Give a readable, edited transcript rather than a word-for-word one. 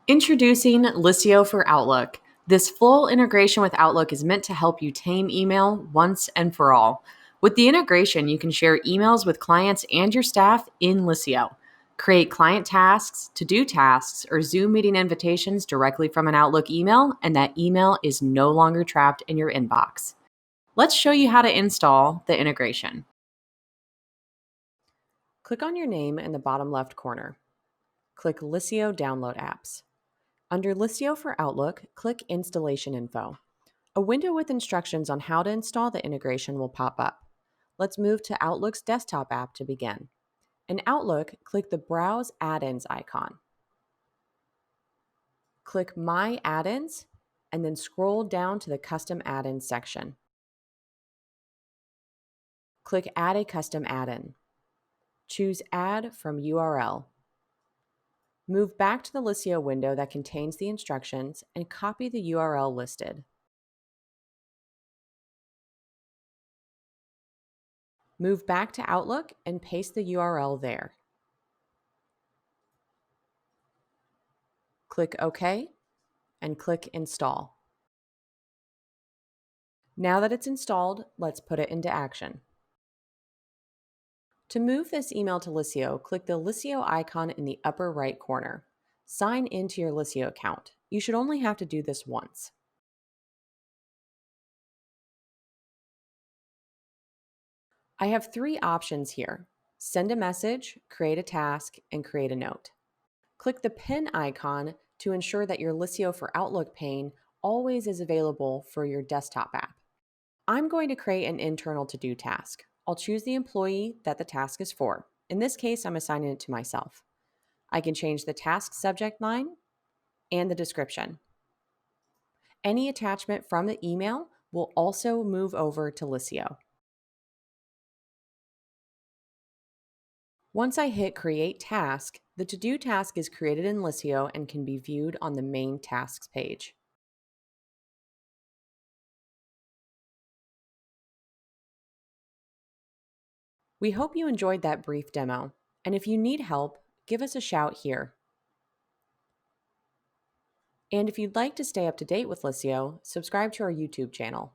Introducing Liscio for Outlook. This full integration with Outlook is meant to help you tame email once and for all. With the integration, you can share emails with clients and your staff in Liscio. Create client tasks, to-do tasks, or Zoom meeting invitations directly from an Outlook email, and that email is no longer trapped in your inbox. Let's show you how to install the integration. Click on your name in the bottom left corner. Click Liscio Download Apps. Under Liscio for Outlook, click Installation Info. A window with instructions on how to install the integration will pop up. Let's move to Outlook's desktop app to begin. In Outlook, click the Browse Add-ins icon. Click My Add-ins, and then scroll down to the Custom Add-ins section. Click Add a Custom Add-in. Choose Add from URL. Move back to the Liscio window that contains the instructions and copy the URL listed. Move back to Outlook and paste the URL there. Click OK and click Install. Now that it's installed, let's put it into action. To move this email to Liscio, click the Liscio icon in the upper right corner. Sign into your Liscio account. You should only have to do this once. I have three options here: send a message, create a task, and create a note. Click the pin icon to ensure that your Liscio for Outlook pane always is available for your desktop app. I'm going to create an internal to-do task. I'll choose the employee that the task is for. In this case, I'm assigning it to myself. I can change the task subject line and the description. Any attachment from the email will also move over to Liscio. Once I hit Create Task, the to-do task is created in Liscio and can be viewed on the main tasks page. We hope you enjoyed that brief demo, and if you need help, give us a shout here. And if you'd like to stay up to date with Liscio, subscribe to our YouTube channel.